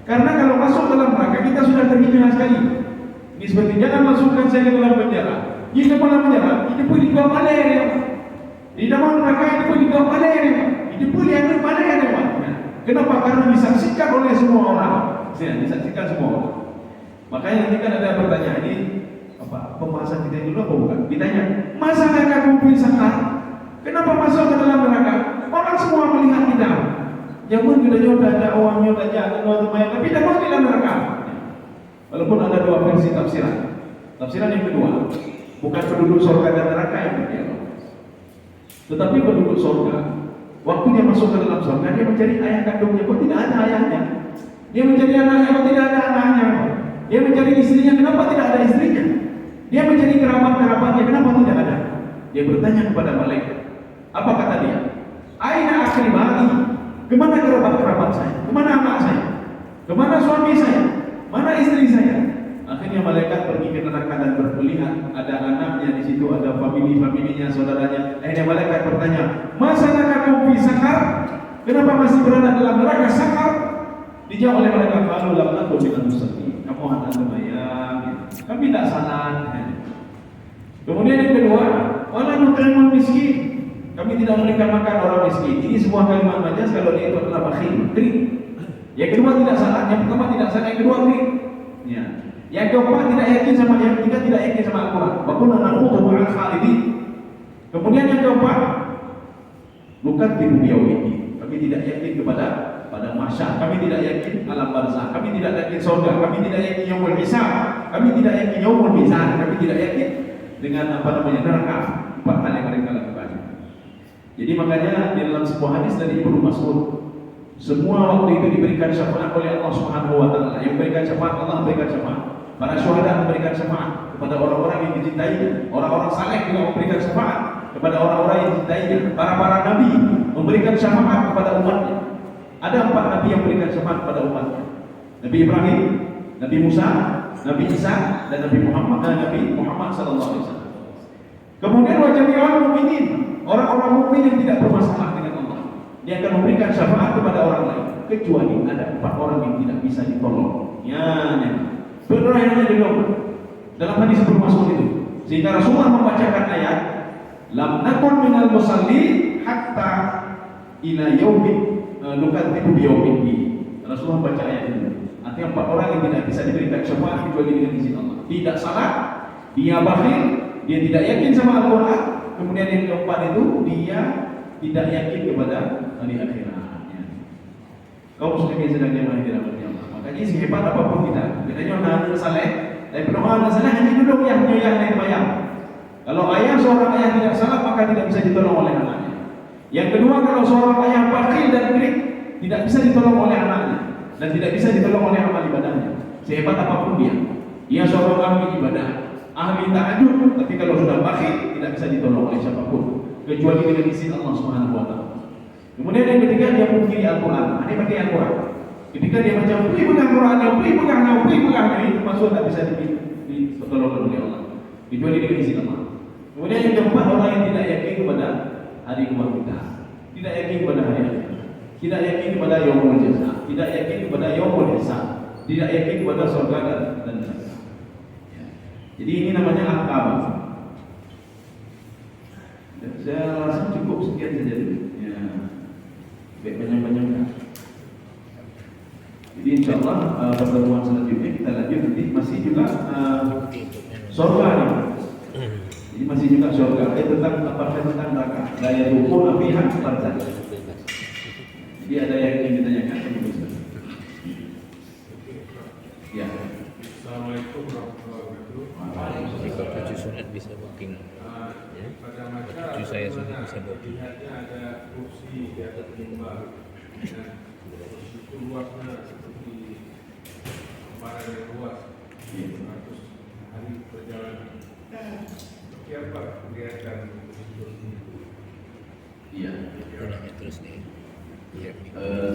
S2: Karena kalau masuk dalam neraka kita sudah terhina sekali. Ini seperti jangan masukkan saya ke dalam penjara. Di dalam penjara, itu pun dibawa malaria. Di dalam neraka itu pun dibawa malaria. Itu pun yang malaria. Kenapa? Karena disaksikan oleh semua orang. Disaksikan semua orang. Makanya nanti kan ada pertanyaan ini pembahasan kita dulu apa bukan? Ditanya, masa mereka kumpul sakar? Kenapa masuk ke dalam neraka? Orang semua melihat kita. Jangan kita jodoh ada uangnya saja, ada teman, tapi tidak mau di dalam neraka. Walaupun ada dua versi tafsiran. Tafsiran yang kedua, bukan penduduk surga dan neraka yang berbeda. Tetapi penduduk surga, waktu dia masuk ke dalam surga, dia mencari ayah kandungnya, kok tidak ada ayahnya. Dia mencari anaknya, kok tidak ada anaknya. Dia mencari istrinya, kenapa tidak ada istrinya? Dia mencari kerabat-kerabatnya, kenapa tidak ada? Dia bertanya kepada malaikat. Apa kata dia? Aina akribati? Kemana kerabat-kerabat saya? Kemana anak saya? Kemana suami saya? Mana istri saya? Akhirnya malaikat pergi ke neraka dan melihat ada anaknya di situ, ada familinya, saudaranya. Akhirnya malaikat bertanya, masa kamu fi sakar? Kenapa masih berada dalam neraka sakar? Dijawab oleh malaikat, "Qalu lam nakum minal musallin." Kamu anak sembahyang, kami tidak salat. Kemudian yang kedua, wala nut'imul miskin. Kami tidak memberikan makan orang miskin. Ini sebuah kalimat majas kalau dia itu adalah bakhil, krik. Yang kedua tidak salah, yang pertama tidak salah, yang kedua krik. Ya. Yang keempat tidak yakin sama yang ketiga tidak yakin sama Al-Qur'an. Wa kunna nakhudhu ma'al khalidin. Kemudian yang keempat, nukadzibu biyaumiddin. Kami tidak yakin kepada mahsyar. Kami tidak yakin alam barzakh. Kami tidak yakin surga. Kami tidak yakin yaumul hisab. Kami tidak yakin yaumul mizan. Kami tidak yakin dengan neraka. Empat hal yang mereka lakukan. Jadi makanya di dalam sebuah hadis dari Ibnu Mas'ud, semua waktu itu diberikan syafaat oleh Allah Subhanahu wa taala. Yang memberikan syafaat, Allah memberikan syafaat. Para syuhada memberikan syafaat kepada orang-orang yang dicintainya. Orang-orang saleh juga memberikan syafaat kepada orang-orang yang dicintainya. Para nabi memberikan syafaat kepada umatnya. Ada 4 nabi yang memberikan syafaat kepada umatnya. Nabi Ibrahim, Nabi Musa, Nabi Isa, dan Nabi Muhammad sallallahu alaihi wasallam. Kemudian wa jami'ul mukminin, orang-orang mukmin yang tidak bermasalah dengan Allah, dia akan memberikan syafaat kepada orang lain, kecuali ada 4 orang yang tidak bisa ditolong. Ya. Benar yang dalam hadis Ibnu Mas'ud itu. Sehingga Rasulullah membacakan ayat, lam nakun minal musallin hatta ila yaumil nukadzibu biyaumiddin. Rasulullah baca ayat ini. Artinya 4 orang yang tidak bisa diberikan syafaat kecuali dengan izin Allah. Tidak salat, dia bakhil, dia tidak yakin sama Al-Qur'an. Kemudian yang keempat itu dia tidak yakin kepada hari akhirat. kaum muslimin sedang jamaah dirahmati Allah. Makanya sehebat apapun kita orang saleh, tapi orang saleh hanya duduk yang bayang. Kalau seorang ayah tidak salah maka tidak bisa ditolong oleh anaknya. Yang kedua, kalau seorang ayah bakhil dan krik, tidak bisa ditolong oleh anaknya dan tidak bisa ditolong oleh amal ibadahnya. Sehebat apapun dia seorang ahli ibadah, ahli tahajud, tapi kalau sudah bakhil tidak bisa ditolong oleh siapapun kecuali dengan izin Allah Subhanahu wa taala. Kemudian yang ketiga, dia mungkiri Al-Qur'an. Ini pakai Al-Qur'an. Ketika dia baca pegang Qur'annya, itu masuk tak bisa ditolong oleh Allah kecuali dengan izin Allah. Kemudian yang keempat, orang yang tidak yakin kepada hari kita, tidak yakin kepada hari akhir, tidak yakin kepada yaumul jazaa, tidak yakin kepada yaumul hisab, tidak yakin kepada surga dan neraka. Ya. Jadi ini namanya akabah. Saya rasa cukup sekian saja dulu. Ya. Banyak-banyak. Jadi insyaallah pertemuan selanjutnya kita lanjut, nanti masih juga surga nih. Jadi masih juga surga. Tentang neraka. Daya hukum apiha barzah. Jadi ada yang ingin ditanyakan? Ya.
S3: Assalamualaikum warahmatullahi wabarakatuh.
S4: Jika cucu sunat bisa booking.
S3: Pada masa
S4: Cucu saya sunat bisa booking.
S3: lihatnya ada kursi di atas mimbar. Kursi itu luasnya seperti hamparan yang luas. 100 hari perjalanan. Seperti apa kelihatan kursi itu?
S2: Iya.
S4: Gunanya terus nih. Iya.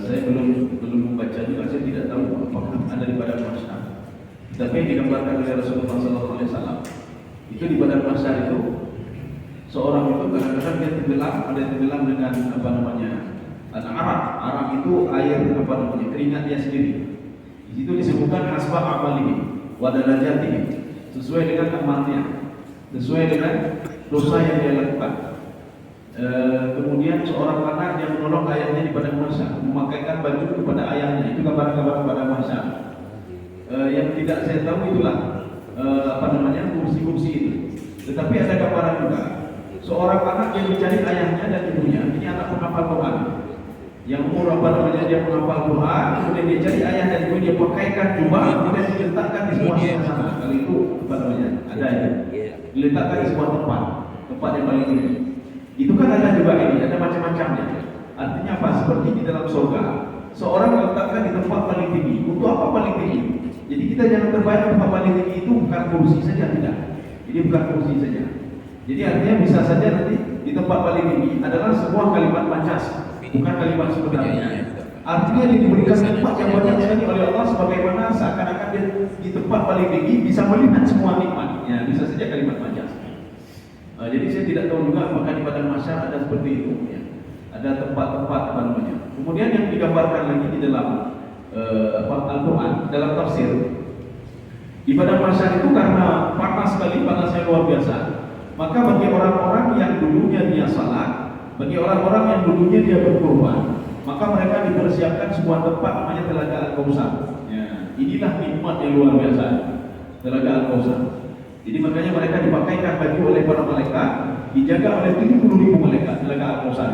S2: Saya belum membaca juga, saya tidak tahu apakah ada di badan mahsyar. Tapi yang digambarkan oleh Rasulullah SAW itu di badan mahsyar itu seorang itu kadang-kadang dia tenggelam, ada yang tenggelam dengan arak itu air keringat dia sendiri. Di situ disebutkan hasba amalihi wa darajatihi, sesuai dengan amalnya, sesuai dengan dosa yang dia lakukan. Kemudian seorang anak yang menolong ayahnya di padang mahsyar, memakaikan baju kepada ayahnya, itu kabar-kabar pada mahsyar. Yang tidak saya tahu itulah kursi-kursi itu. Tetapi ada gambaran juga seorang anak yang mencari ayahnya dan ibunya. Ini anak penghafal Quran yang umur dia menghafal Quran, kemudian dia cari ayah dan ibu, dia pakaikan jubah, kemudian diletakkan di sebuah sana. Kalau itu ada ya, diletakkan di sebuah tempat yang paling tinggi. Itu kan ada juga ini, ada macam-macamnya. Artinya apa? Seperti di dalam surga, seorang meletakkan di tempat paling tinggi. Untuk apa paling tinggi? Jadi kita jangan terbayang tempat paling tinggi itu bukan kursi saja, tidak. Jadi bukan kursi saja. Jadi artinya bisa saja nanti di tempat paling tinggi adalah sebuah kalimat majas, bukan kalimat sebenarnya. Artinya dia diberikan tempat yang banyak sekali oleh Allah, sebagaimana seakan-akan dia di tempat paling tinggi bisa melihat semua nikmat. Ya, bisa saja kalimat majas. Jadi saya tidak tahu juga apakah di padang mahsyar ada seperti itu. Ya. Ada tempat-tempat Kemudian yang digambarkan lagi di dalam Al-Quran, dalam tafsir, di padang mahsyar itu karena panas sekali, panasnya luar biasa. Maka bagi orang-orang yang dulunya dia salat, bagi orang-orang yang dulunya dia berkorban, maka mereka dipersiapkan sebuah tempat namanya Telaga Al-Kautsar. Ya, inilah nikmat yang luar biasa, Telaga Al-Kautsar. Jadi makanya mereka dipakaikan baju oleh para malaikat, dijaga oleh 70.000 malaikat Telaga Al-Kautsar.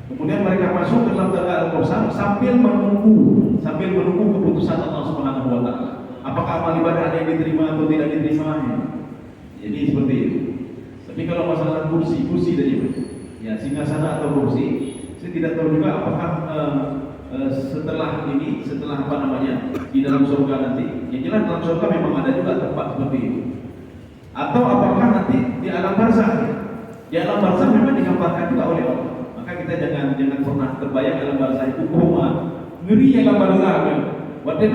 S2: Kemudian mereka masuk ke dalam Telaga Al-Kautsar sambil menunggu keputusan Allah Subhanahu wa taala. Apakah amal ibadah ada yang diterima atau tidak diterima? Jadi seperti itu. Tapi kalau masalah kursi tadi, ya singgasana atau kursi, saya tidak tahu juga apakah setelah di dalam surga nanti. Yang jelas dalam surga memang ada juga tempat seperti itu. Atau apakah nanti di alam barzakh? Di alam barzakh memang digambarkan juga oleh Allah. Maka kita jangan pernah terbayang alam barzakh itu ngeri alam barzakh. Waktu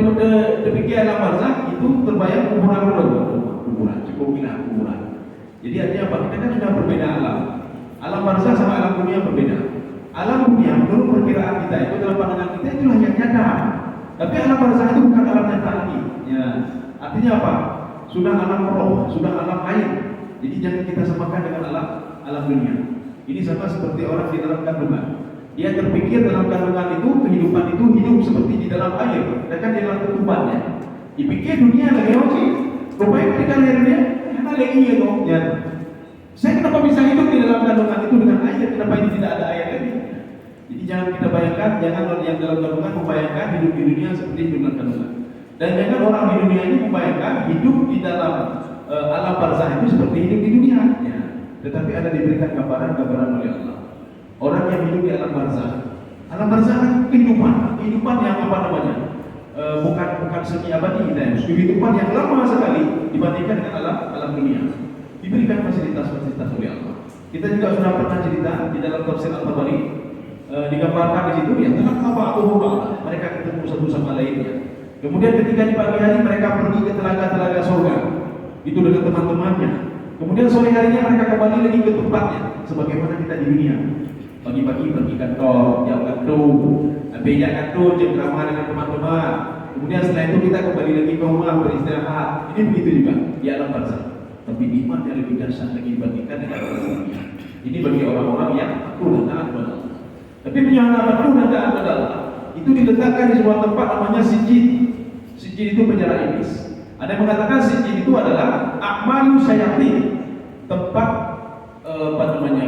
S2: dipikir alam barzakh itu terbayang kuburan, cukup bilang kuburan. Jadi artinya apa? Kita kan sudah berbeda alam. Alam barzakh sama alam dunia berbeda. Alam dunia menurut perkiraan kita itu dalam pandangan kita itulah yang nyata. Tapi alam barzakh itu bukan alam nyata lagi. Ya, artinya apa? Sudah alam roh, sudah alam air. Jadi jangan kita samakan dengan alam dunia. Ini sama seperti orang di dalam kandungan. Dia terpikir dalam kandungan itu, kehidupan itu hidup seperti di dalam air, sedangkan di dalam ketubannya. Dipikir dunia lagi oke. Rupanya ketika lahirnya, karena lagi ya. Saya kenapa bisa hidup di dalam kandungan itu dengan air? Kenapa ini tidak ada air lagi? Jadi jangan kita bayangkan, jangan orang yang dalam kandungan membayangkan hidup di dunia seperti hidup dalam kandungan. Dan jangan orang di dunia ini membayangkan hidup di dalam alam barzah itu seperti hidup di dunia. Ya. Tetapi ada diberikan gambaran-gambaran oleh Allah. Orang yang hidup di alam barzah kan kehidupan yang apa namanya? Bukan semi abadi kita ya. Kehidupan yang lama sekali dibandingkan dengan alam dunia. Diberikan fasilitas-fasilitas oleh Allah. Kita juga sudah pernah cerita di dalam tafsir Al-Tabari, digambarkan di situ ya, mereka ketemu satu sama lainnya. Kemudian ketika di pagi hari mereka pergi ke telaga-telaga surga, itu dengan teman-temannya. Kemudian sore harinya mereka kembali lagi ke tempatnya, sebagaimana kita di dunia. Pagi-pagi pergi kantor, jam kantor, bejak kantor, cengkrama dengan teman-teman. Kemudian setelah itu kita kembali lagi ke rumah beristirahat. Ini begitu juga di alam barzah. Tapi nikmat yang lebih dahsyat lagi dibandingkan dengan alam dunia. Ini bagi orang-orang yang patuh dan taat kepada Allah. Tapi penyihana patuh dan taat kepada Allah itu diletakkan di sebuah tempat namanya sijjin. Sijjin itu penjara iblis. Ada yang mengatakan sijjin itu adalah a'malu syayatin, tempat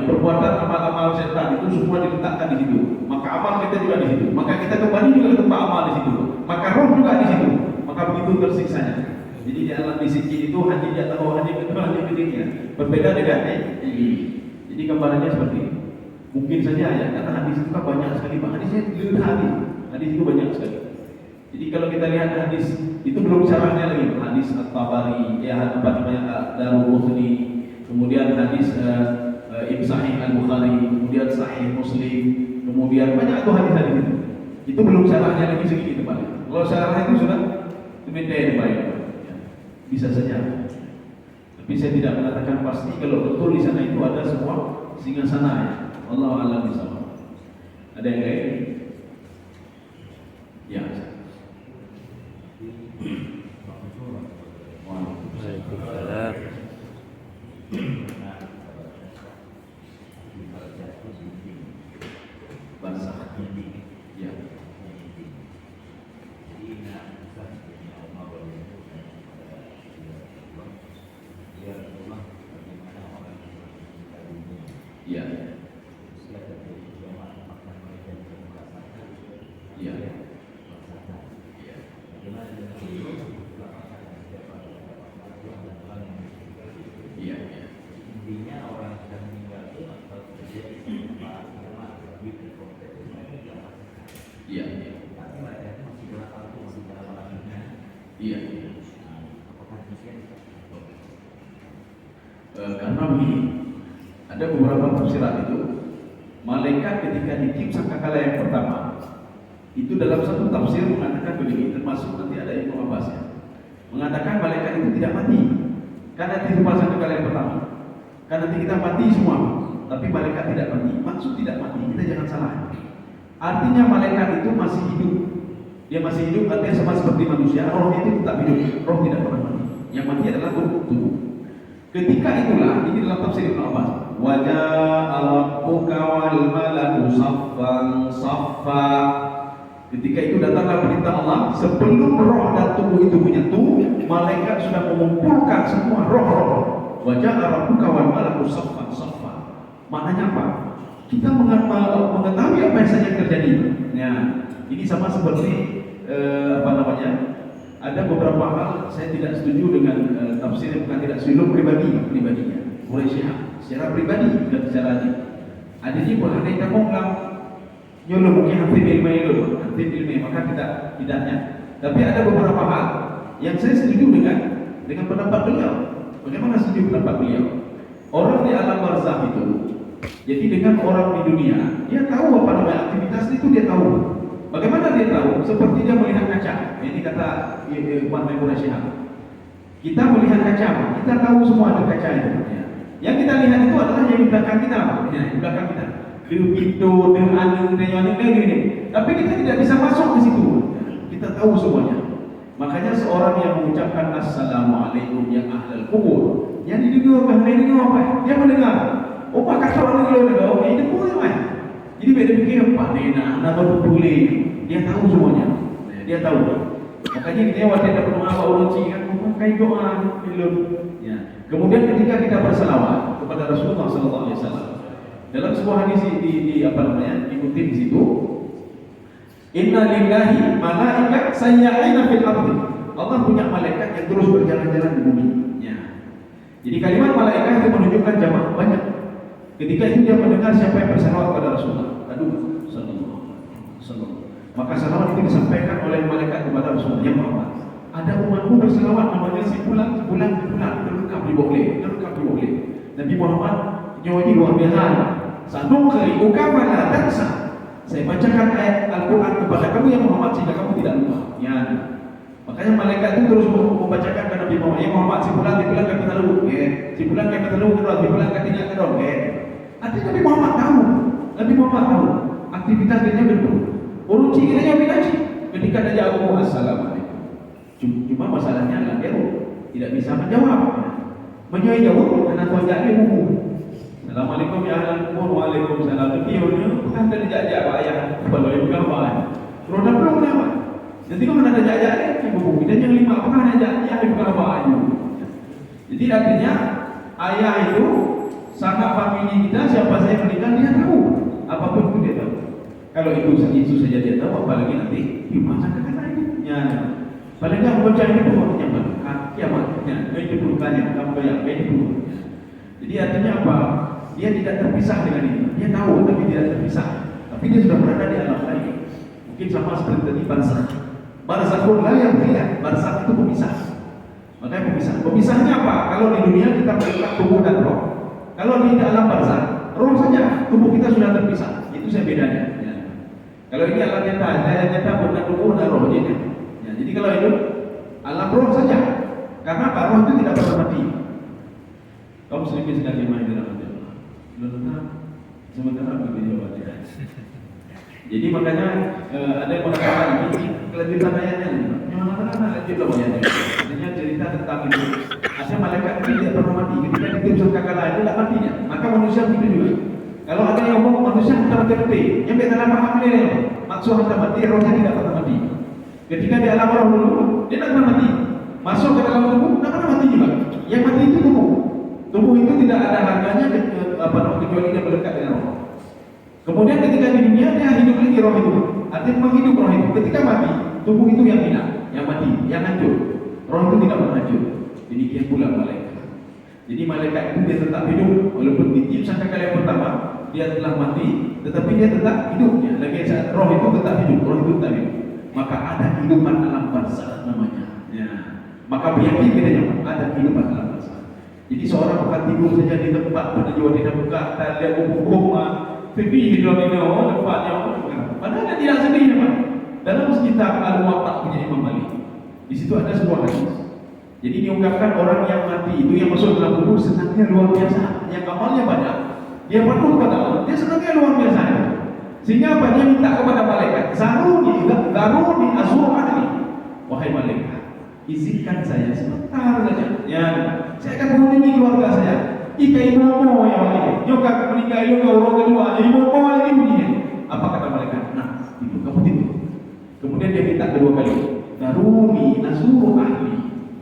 S2: perbuatan amal-amal setan itu semua diletakkan di situ. Maka amal kita juga di situ. Maka kita kembali juga ke tempat amal di situ. Maka roh juga di situ. Maka begitu tersiksanya. Jadi di alam di sijjin itu hanya dia tahu hanya ketiknya. Berbeda dengan ini. Jadi gambarannya seperti ini. Mungkin saja ya, karena hadis itu kan banyak sekali. Hadisnya hadis itu banyak sekali. Jadi kalau kita lihat hadis itu belum syarahnya lagi. Hadis At-Tabari, ya apa namanya Darul-Qutni, kemudian hadis Sahih Al-Bukhari, kemudian Sahih Muslim, kemudian banyak tuh hadis-hadis itu. Itu belum syarahnya lagi segini tempatnya. Kalau syarahnya itu sudah lebih baik. Bisa saja. Tapi saya tidak mengatakan pasti kalau betul di sana itu ada semua singgasana ya. Allah a'lam bishawab. Ada yang lain? Ya.
S4: Waalaikumsalam.
S2: Barzah. Ya. Ya. Ya. Iya.
S5: Intinya orang sudah meninggal itu atau terjadi
S2: Iya.
S5: tapi mereka itu masih berapa itu masih dalam orangnya.
S2: Iya.
S5: Apakah bisa?
S2: Karena begini, ada beberapa tafsiran itu malaikat ketika ditiup sangkakala yang pertama itu dalam satu tafsir mengatakan begini, termasuk nanti ada Ibnu Abbas ya, mengatakan malaikat itu tidak mati karena tiupan sangkakala yang pertama. Karena nanti kita mati semua, tapi malaikat tidak mati. Maksud tidak mati, kita jangan salah. Artinya malaikat itu masih hidup. Dia masih hidup, artinya sama seperti manusia. Rohnya itu tetap hidup, roh tidak pernah mati. Yang mati adalah tubuh. Ketika itulah, ini dalam tafsir Ibnu Abbas, wajah rabbuka wal malaku saffan saffa. Ketika itu datanglah perintah Allah, sebelum roh dan tubuh itu menyatu, malaikat sudah mengumpulkan semua roh-roh. Wajah rabbuka wal malaku saffan saffa. Maknanya apa? Kita mengetahui apa yang saja terjadi. Ya, ini sama seperti ada beberapa hal saya tidak setuju dengan tafsir yang bukan tidak setuju pribadinya. Quraisyah secara pribadi dan secara hati. Ada ni pun ada yang ngomong nyolo mungkin hampir ilmu maka tidaknya. Tapi ada beberapa hal yang saya setuju dengan pendapat beliau. Bagaimana setuju pendapat beliau? Orang di alam barzakh itu, jadi dengan orang di dunia, dia tahu apa namanya aktivitas itu dia tahu. Bagaimana dia tahu? Seperti dia melihat kaca. Ini kata Umat Quraisyah. Kita melihat kaca, kita tahu semua ada kaca itu. Yang kita lihat itu adalah yang di belakang kita, di belakang kita. Di pintu, ini. Tapi kita tidak bisa masuk ke situ. Kita tahu semuanya. Makanya seorang yang mengucapkan Assalamualaikum yang ahlal kubur, yang didengar ini apa? Dia mendengar. Oh, kata orang ini boleh main. Jadi beda pikir Pak Nena, nama boleh. Dia tahu semuanya. Dia tahu. Makanya dia waktu ada pendoa orang kan memakai doa belum. Ya. Kemudian ketika kita berselawat kepada Rasulullah sallallahu alaihi wasallam, Dalam sebuah hadis di apa namanya dikutip di situ, Inna lillahi malaikat sayyahina fil ardi. Allah punya malaikat yang terus berjalan-jalan di bumi. Ya. Jadi kalimat malaikat itu menunjukkan jamaah banyak. Ketika itu dia mendengar siapa yang bersalawat pada Rasulullah. Aduh, sallallahu. Maka salawat itu disampaikan oleh malaikat kepada Rasulullah. Ya Muhammad, ada umatmu bersalawat namanya si fulan, terlengkap di boleh. Nabi Muhammad nyanyi luar biasa. Satu kali ukafala tansa. Saya bacakan ayat Al-Quran kepada kamu ya Muhammad sehingga kamu tidak lupa. Ya. Makanya malaikat itu terus membacakan kepada Nabi Muhammad. Ya Muhammad, si fulan kami terlalu. Si fulan kami terlalu kedua, si fulan kami kedua. Artinya Nabi Muhammad tahu aktivitas dia betul. Urut cikirnya binaci ketika dia jawab assalamualaikum. Cuma masalahnya adalah dia tidak bisa menjawab. Menjawab karena tuan dia buku. Assalamualaikum ya ahlan kubur, waalaikumsalam. Dia bukan dari jajak ayah kalau dia bukan apa. Roda belum kenapa. Jadi kalau ada jajak dia buku. Dan yang 5 apakah ada jajak bukan apa. Jadi artinya ayah itu sangat famili kita, siapa saya meninggal dia tahu. Apapun itu dia tahu. Kalau itu saja dia tahu, apalagi nanti di masa kekalahan ya. Paling enggak membaca ini pokoknya kiamatnya, itu bukannya kamu bayang itu. Jadi artinya apa? Dia tidak terpisah dengan ini. Dia tahu tapi tidak terpisah. Tapi dia sudah berada di alam lain. Mungkin sama seperti tadi barzakh. Barzakhun la yabghiya. Barzakh itu pemisah. Makanya pemisah. Pemisahnya apa? Kalau di dunia kita melihat tubuh dan roh. Kalau di alam barzakh, roh saja, tubuh kita sudah terpisah. Itu saya bedanya. Ya. Kalau ini alam nyata bukan tubuh dan roh jadi. Ya, jadi kalau itu alam roh saja. Karena apa? Roh itu tidak pernah mati. Kaum muslimin sedang dimain dalam hati Allah. Sementara begitu jawabannya. Jadi makanya ada yang mengatakan ini kelanjutan ayatnya. Yang mengatakan lanjut ayatnya. Artinya cerita tentang itu. Ada malaikat itu tidak pernah mati. Ketika dikirim surga kala itu tidak matinya. Maka manusia begitu juga. Kalau ada yang ngomong manusia tidak mati, yang kita dalam paham ini maksud tidak mati, rohnya tidak pernah mati. Ketika di alam roh dulu, dia tidak pernah mati. Masuk ke dalam tubuh, tidak pernah mati juga. Yang mati itu tubuh. Tubuh itu tidak ada harganya kecuali dia melekat dengan roh. Kemudian ketika di dunia dia hidup lagi roh itu. Artinya menghidup roh itu. Ketika mati, tubuh itu yang hilang, yang mati, yang hancur. Roh itu tidak pernah hancur. Demikian pula malaikat. Jadi malaikat itu dia tetap hidup walaupun ditiup sangkakala yang pertama dia telah mati, tetapi dia tetap hidup. Lagi saat roh itu tetap hidup, roh itu tetap hidup. Maka ada kehidupan alam barzakh namanya. Ya. Maka keyakinan kita ada kehidupan alam barzakh. Jadi seorang bukan tidur saja di tempat pada jiwa tidak buka, tak lihat hukum pipi hidup ini tempatnya. Padahal dia tidak sedih Pak. Dalam kitab Al-Muwatta punya Imam Malik. Di situ ada sebuah hadis. Jadi diungkapkan orang yang mati itu yang masuk dalam kubur senangnya luar biasa. Yang amalnya banyak, dia patuh kepada Allah, dia senangnya luar biasa. Sehingga apa? Dia minta kepada malaikat, Zaruni azur ahli. Wahai malaikat, izinkan saya sebentar saja. Ya, saya akan mengunjungi keluarga saya. Ika ibu mau ya wali. Yoga menikah yoga orang kedua, ibu mau lagi begini. Apa kata malaikat? Nah, itu kamu tidur. Kemudian dia minta kedua kali. Zaruni azur ahli.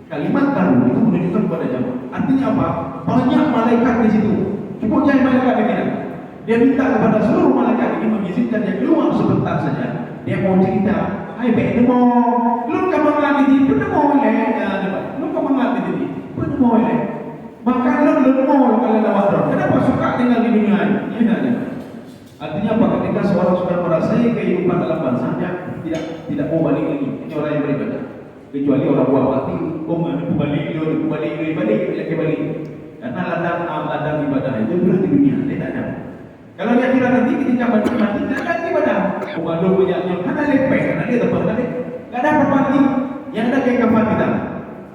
S2: Kalimat baru itu menunjukkan kepada jamaah. Artinya apa? Banyak malaikat di situ. Cukup jangan malaikat begini. Dia minta kepada seluruh malaikat ini mengizinkan dia keluar sebentar saja. Dia mau cerita. Hai baik demo. Lu kamu ngalih di demo le. Lu kamu ngalih di demo le. Maka lu demo kalau lewat roh. Kenapa suka tinggal di dunia ini? Ini. Artinya apa? Ketika seorang sudah merasai kehidupan dalam barzakh, tidak mau balik lagi. Ini orang yang beribadah. Kecuali orang buat mati, kembali. Karena ladang ibadah itu adalah di dunia, dia tak ada. Kalau dia kira nanti ketika mati, tidak ada ibadah. Umalu banyaknya, karena lepek, karena dia tempat tadi, tidak ada apa mati. Yang ada kayak kapan kita,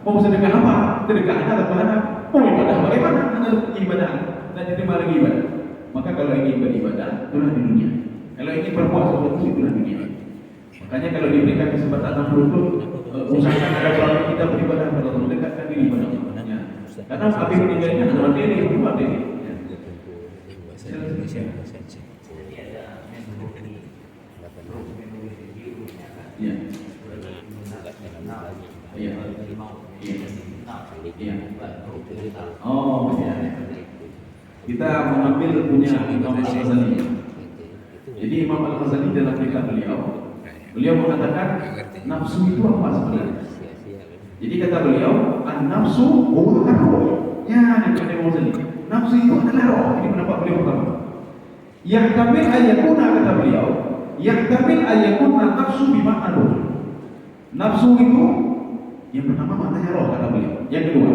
S2: mau sedekah apa? Sedekah ada atau mana? Oh ibadah bagaimana? Ada ibadah, dan diterima lagi ibadah. Maka kalau ingin beribadah, itulah di dunia. Kalau ingin berbuat sesuatu, itulah di dunia. Makanya kalau diberikan kesempatan 60 tahun, usahakan agar orang kita beribadah kepada Allah, mendekatkan diri kepada Allah. Ya. Karena habis meninggalnya ada materi, itu materi. Ya. Ya. Oh, ya. Kita mengambil punya Imam Al-Ghazali. Jadi Imam Al-Ghazali dalam kitab beliau mengatakan nafsu itu apa sebenarnya? Jadi kata beliau, an-nafsu huwa ar-ruh. Ya, kata Imam Al-Ghazali. Nafsu itu adalah roh. Ini pendapat beliau pertama. Yahtamil ayyakuna, kata beliau, yahtamil ayyakuna nafsu bimakna ruh. Nafsu itu yang pertama maknanya roh, kata beliau. Yang kedua,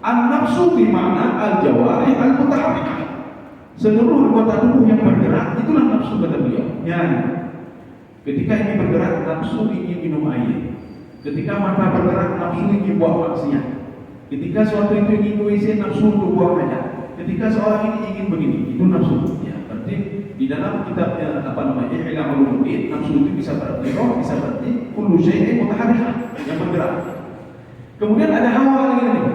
S2: an-nafsu bimakna al-jawarih al-mutaharrikah. Seluruh anggota tubuh yang bergerak itulah nafsu, kata beliau. Ya. Ketika ini bergerak, nafsu ingin minum air. Ketika mata bergerak, nafsu ingin buat maksiat. Ketika suatu itu ingin WC, nafsu untuk buang hajat. Ketika seorang ini ingin begini, itu nafsu. Ya, berarti di dalam kitabnya Ihya Ulumuddin, nafsu itu bisa berarti roh, bisa berarti kullu syai'in mutaharrikah, yang bergerak. Kemudian ada hawa lagi nih.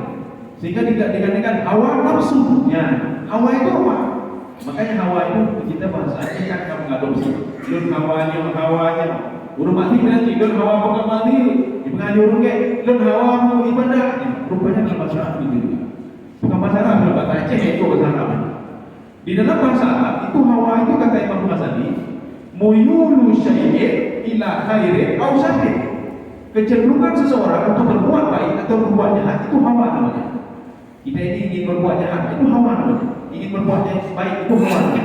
S2: Sehingga digantikan hawa nafsu. Ya, hawa itu apa? Makanya hawa itu kita bahasanya kan kamu ngadopsi. Lun hawanya. Urung mati nanti lun hawa bukan mati. Dipengaruhi urung ke lun hawa mau ibadah. Rupanya dalam bahasa Arab itu. Bukan bahasa Arab, dalam bahasa Aceh itu bahasa Arab. Di dalam bahasa Arab itu hawa itu kata Imam Ghazali, muyulu syai'in ila khairin aw syarrin. Kecenderungan seseorang untuk berbuat baik atau berbuat jahat itu hawa namanya. Kita ini ingin berbuat jahat itu hawa namanya. Ingin berbuat baik itu hawa namanya.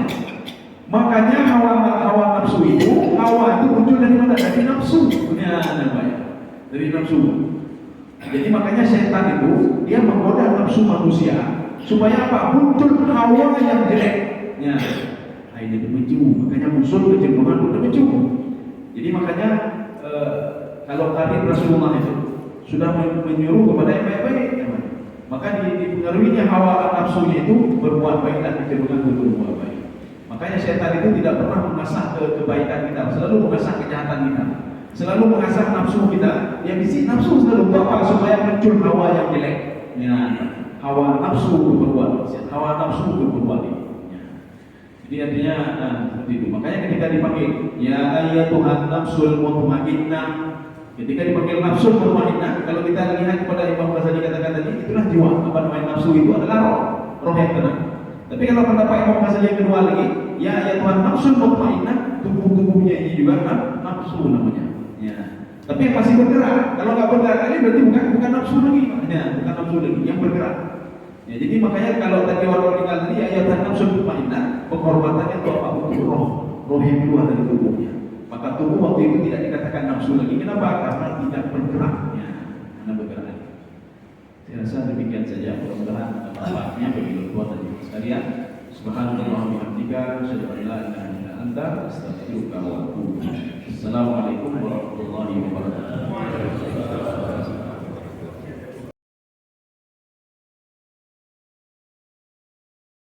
S2: Makanya hawa nafsu itu, hawa itu muncul dari mana? Dari nafsu. Ya, namanya. Dari nafsu. Jadi makanya setan itu dia menggoda nafsu manusia supaya apa? Muncul hawa yang jelek. Ya, ini demecu. Makanya musuh kecenderungan untuk demecu. Jadi makanya kalau tadi Rasulullah itu sudah menyuruh kepada yang baik-baik, maka dipengaruhinya hawa nafsunya itu berbuat baik dan kecenderungan untuk berbuat baik. Makanya setan itu tidak pernah mengasah kebaikan kita, selalu mengasah kejahatan kita, selalu mengasah nafsu kita. Yang isi nafsu selalu apa? Supaya muncul hawa yang jelek. Ya, hawa nafsu untuk berbuat, hawa nafsu untuk berbuat. Ya. Jadi artinya seperti itu. Makanya ketika dipanggil, ya ayyatuhan nafsul mutmainnah. Ketika dipanggil nafsul mutmainnah, kalau kita lihat kepada Imam Ghazali katakan tadi, itulah jiwa. Apa namanya nafsu itu adalah roh yang tenang. Tapi kalau pendapat Imam Ghazali yang kedua lagi, ya Tuhan nafsul mutmainnah, tubuhnya ini juga nafsu namanya. Ya. Tapi yang masih bergerak. Kalau nggak bergerak lagi berarti bukan nafsu lagi. Ya, bukan nafsu lagi, yang bergerak. Ya, jadi makanya kalau tadi orang meninggal tadi, ya Tuhan nafsul mutmainnah, penghormatannya itu apa? Untuk roh yang keluar dari tubuhnya. Maka tubuh waktu itu tidak dikatakan nafsu lagi. Kenapa? Karena tidak bergerak. Ya, karena bergerak. Saya rasa demikian saja. Mudah-mudahan manfaatnya bagi tuan dan ibu sekalian. Subhanallah wa bihamdika, asyhadu an la ilaha illa anta, astaghfiruka wa atubu ilaik. Assalamualaikum warahmatullahi wabarakatuh.